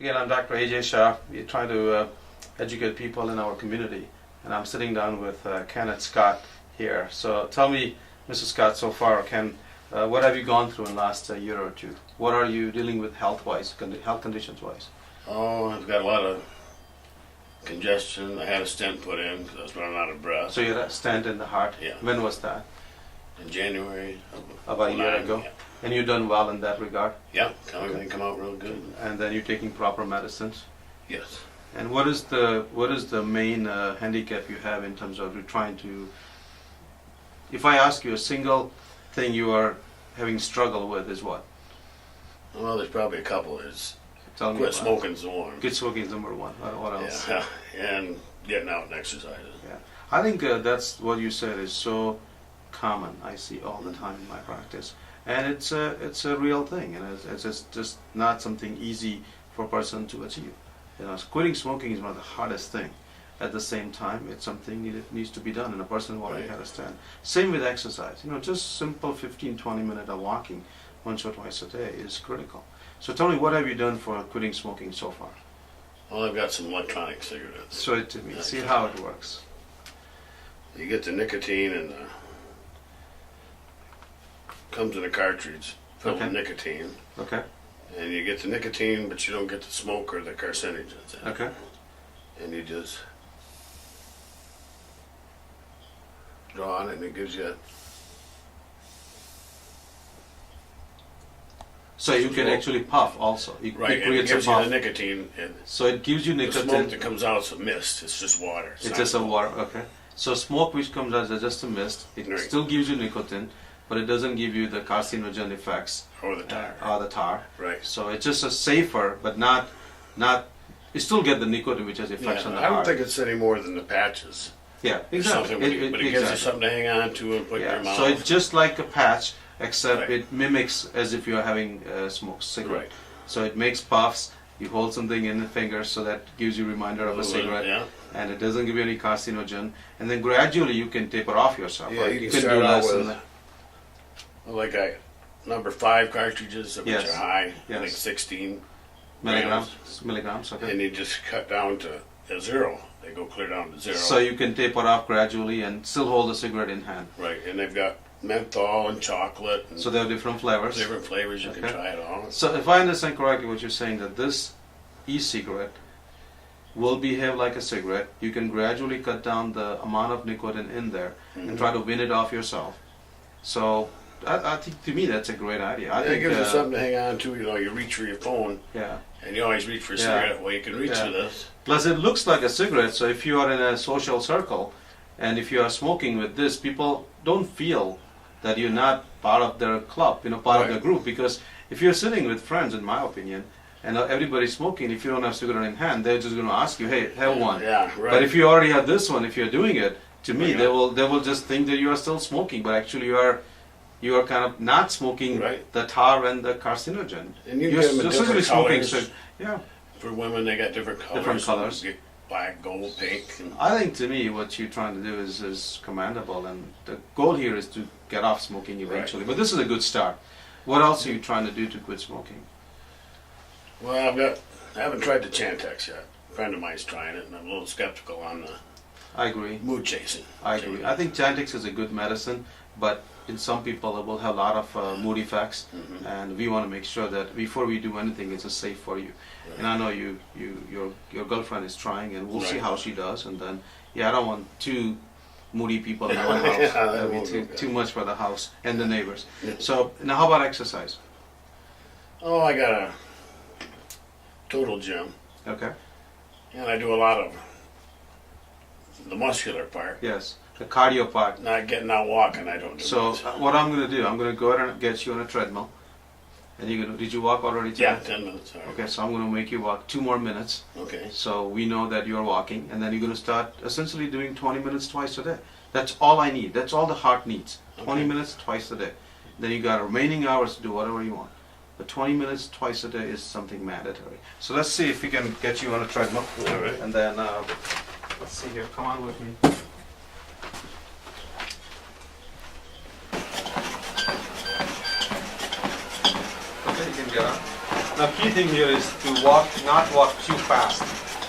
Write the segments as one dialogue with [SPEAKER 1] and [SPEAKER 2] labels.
[SPEAKER 1] Again, I'm Dr. AJ Shah. We try to educate people in our community, and I'm sitting down with Kenneth Scott here. So tell me, Mr. Scott, so far, Ken, what have you gone through in the last year or two? What are you dealing with health-wise, health conditions-wise?
[SPEAKER 2] Oh, I've got a lot of congestion. I had a stent put in because I was running out of breath.
[SPEAKER 1] So you had a stent in the heart?
[SPEAKER 2] Yeah.
[SPEAKER 1] When was that?
[SPEAKER 2] In January.
[SPEAKER 1] About a year ago?
[SPEAKER 2] Yeah.
[SPEAKER 1] And you've done well in that regard?
[SPEAKER 2] Yeah, everything come out real good.
[SPEAKER 1] And then you're taking proper medicines?
[SPEAKER 2] Yes.
[SPEAKER 1] And what is the main handicap you have in terms of you trying to, if I ask you a single thing you are having struggle with is what?
[SPEAKER 2] Well, there's probably a couple. It's
[SPEAKER 1] Tell me
[SPEAKER 2] quit
[SPEAKER 1] about
[SPEAKER 2] smoking's the one.
[SPEAKER 1] Quit smoking is number one. What else?
[SPEAKER 2] Yeah, and getting out and exercising.
[SPEAKER 1] Yeah. I think that's what you said is so common. I see all the time in my practice. And it's a real thing, and it's just not something easy for a person to achieve. You know, quitting smoking is one of the hardest thing. At the same time, it's something that needs to be done, and a person who already had a stand. Same with exercise. You know, just simple 15-20 minutes of walking once or twice a day is critical. So tell me, what have you done for quitting smoking so far?
[SPEAKER 2] Well, I've got some electronic cigarettes.
[SPEAKER 1] Show it to me. See how it works.
[SPEAKER 2] You get the nicotine and comes in a cartridge filled with nicotine.
[SPEAKER 1] Okay.
[SPEAKER 2] And you get the nicotine, but you don't get the smoke or the carcinogens.
[SPEAKER 1] Okay.
[SPEAKER 2] And you just draw on it, and it gives you.
[SPEAKER 1] So you can actually puff also. It
[SPEAKER 2] Right, and it
[SPEAKER 1] creates
[SPEAKER 2] gives
[SPEAKER 1] a
[SPEAKER 2] you
[SPEAKER 1] puff.
[SPEAKER 2] the nicotine, and
[SPEAKER 1] So it gives you
[SPEAKER 2] the
[SPEAKER 1] nicotine.
[SPEAKER 2] smoke that comes out is a mist. It's just water.
[SPEAKER 1] It's
[SPEAKER 2] not
[SPEAKER 1] just a
[SPEAKER 2] smoke.
[SPEAKER 1] water, okay. So smoke which comes out is just a mist. It
[SPEAKER 2] Right.
[SPEAKER 1] still gives you nicotine, but it doesn't give you the carcinogen effects
[SPEAKER 2] Or the tar.
[SPEAKER 1] or the tar.
[SPEAKER 2] Right.
[SPEAKER 1] So it's just a safer, but not. You still get the nicotine which has effects on the
[SPEAKER 2] I don't
[SPEAKER 1] heart.
[SPEAKER 2] think it's any more than the patches.
[SPEAKER 1] Yeah,
[SPEAKER 2] Or
[SPEAKER 1] exactly.
[SPEAKER 2] something, but it gives you
[SPEAKER 1] exactly.
[SPEAKER 2] something to hang on to and put in
[SPEAKER 1] Yeah.
[SPEAKER 2] your mouth.
[SPEAKER 1] So it's just like a patch, except
[SPEAKER 2] Right.
[SPEAKER 1] it mimics as if you're having a cigarette.
[SPEAKER 2] Right.
[SPEAKER 1] So it makes puffs. You hold something in the fingers, so that gives you a reminder of a cigarette.
[SPEAKER 2] Yeah.
[SPEAKER 1] And it doesn't give you any carcinogen, and then gradually you can taper off yourself.
[SPEAKER 2] Yeah,
[SPEAKER 1] right?
[SPEAKER 2] you can
[SPEAKER 1] do
[SPEAKER 2] start out
[SPEAKER 1] less
[SPEAKER 2] with
[SPEAKER 1] than that.
[SPEAKER 2] like number 5 cartridges, which
[SPEAKER 1] Yes.
[SPEAKER 2] are high,
[SPEAKER 1] Yes.
[SPEAKER 2] like 16
[SPEAKER 1] milligrams, okay.
[SPEAKER 2] and you just cut down to a 0. They go clear down to 0.
[SPEAKER 1] So you can taper off gradually and still hold the cigarette in hand.
[SPEAKER 2] Right, and they've got menthol and chocolate and
[SPEAKER 1] So there are different flavors.
[SPEAKER 2] different flavors. You can
[SPEAKER 1] Okay.
[SPEAKER 2] try it all.
[SPEAKER 1] So if I understand correctly, what you're saying that this e-cigarette will behave like a cigarette. You can gradually cut down the amount of nicotine in there and try to win it off yourself. So I think to me that's a great idea. I
[SPEAKER 2] It
[SPEAKER 1] think
[SPEAKER 2] gives you something to hang on to. You know, you reach for your phone,
[SPEAKER 1] yeah.
[SPEAKER 2] and you always reach for a
[SPEAKER 1] Yeah.
[SPEAKER 2] cigarette. Well, you can reach
[SPEAKER 1] Yeah.
[SPEAKER 2] for this.
[SPEAKER 1] Plus, it looks like a cigarette, so if you are in a social circle and if you are smoking with this, people don't feel that you're not part of their club, part of
[SPEAKER 2] Right.
[SPEAKER 1] the group. Because if you're sitting with friends, in my opinion, and everybody's smoking, if you don't have cigarette in hand, they're just going to ask you, hey, have one.
[SPEAKER 2] Yeah, right.
[SPEAKER 1] But if you already have this one, if you're doing it, to me,
[SPEAKER 2] Yeah.
[SPEAKER 1] they will just think that you are still smoking, but actually you are kind of not smoking
[SPEAKER 2] Right.
[SPEAKER 1] the tar and the carcinogen.
[SPEAKER 2] And you
[SPEAKER 1] You're
[SPEAKER 2] get them in
[SPEAKER 1] essentially
[SPEAKER 2] different
[SPEAKER 1] smoking.
[SPEAKER 2] colors.
[SPEAKER 1] Yeah.
[SPEAKER 2] For women, they got different colors.
[SPEAKER 1] Different colors.
[SPEAKER 2] You get black, gold, pink. And
[SPEAKER 1] I think to me what you're trying to do is commendable, and the goal here is to get off smoking eventually. But this is a good start. What else are you trying to do to quit smoking?
[SPEAKER 2] well, I haven't tried the Chantix yet. A friend of mine's trying it, and I'm a little skeptical on the
[SPEAKER 1] I agree.
[SPEAKER 2] mood chasing.
[SPEAKER 1] I agree. I think Chantix is a good medicine, but in some people it will have a lot of mood effects, and we want to make sure that before we do anything, it's safe for you.
[SPEAKER 2] Right.
[SPEAKER 1] And I know your girlfriend is trying, and we'll see
[SPEAKER 2] Right.
[SPEAKER 1] how she does. And then, I don't want two moody people in one house.
[SPEAKER 2] Yeah, that
[SPEAKER 1] That'd be
[SPEAKER 2] won't be good.
[SPEAKER 1] too much for the house and the neighbors.
[SPEAKER 2] Yeah.
[SPEAKER 1] So now, how about exercise?
[SPEAKER 2] Oh, I got a total gym,
[SPEAKER 1] Okay.
[SPEAKER 2] and I do a lot of the muscular part.
[SPEAKER 1] Yes, the cardio part.
[SPEAKER 2] Not getting out walking, I don't do
[SPEAKER 1] So
[SPEAKER 2] much.
[SPEAKER 1] what I'm going to do, I'm going to go ahead and get you on a treadmill. And you're going to, did you walk already today?
[SPEAKER 2] Yeah, 10 minutes. All right.
[SPEAKER 1] Okay, so I'm going to make you walk 2 more minutes.
[SPEAKER 2] Okay.
[SPEAKER 1] So we know that you're walking, and then you're going to start essentially doing 20 minutes twice a day. That's all I need. That's all the heart needs. 20
[SPEAKER 2] Okay.
[SPEAKER 1] minutes twice a day. Then you got remaining hours to do whatever you want. But 20 minutes twice a day is something mandatory. So let's see if we can get you on a treadmill.
[SPEAKER 2] All right.
[SPEAKER 1] And then, let's see here. Come on with me. Okay, you can get on. Now keep key thing here is to not walk too fast,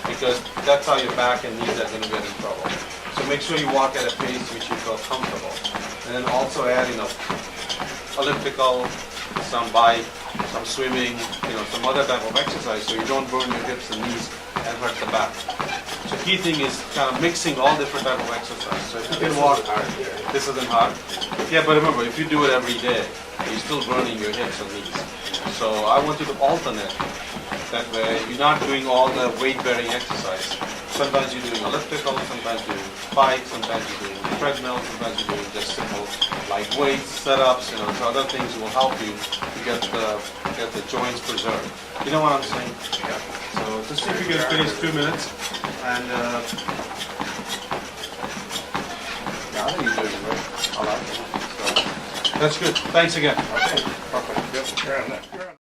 [SPEAKER 1] because that's how your back and knees are going to get in trouble. So make sure you walk at a pace which you feel comfortable. And then also add, elliptical, some bike, some swimming, some other type of exercise so you don't burn your hips and knees and hurt the back. So key thing is kind of mixing all different type of exercise. So if you can walk, this isn't hard. Yeah, but remember, if you do it every day, you're still burning your hips and knees. So I want you to alternate. That way, you're not doing all the weight-bearing exercise. Sometimes you're doing elliptical, sometimes you're doing bike, sometimes you're doing treadmill, sometimes you're doing just simple like weights, setups, so other things will help you to get the joints preserved. You know what I'm saying?
[SPEAKER 2] Yeah.
[SPEAKER 1] So just see if you can finish 2 minutes, and yeah, I think you're doing great. I like it. So that's good. Thanks again.
[SPEAKER 2] Okay.
[SPEAKER 1] Perfect.
[SPEAKER 2] Yep. You're on that.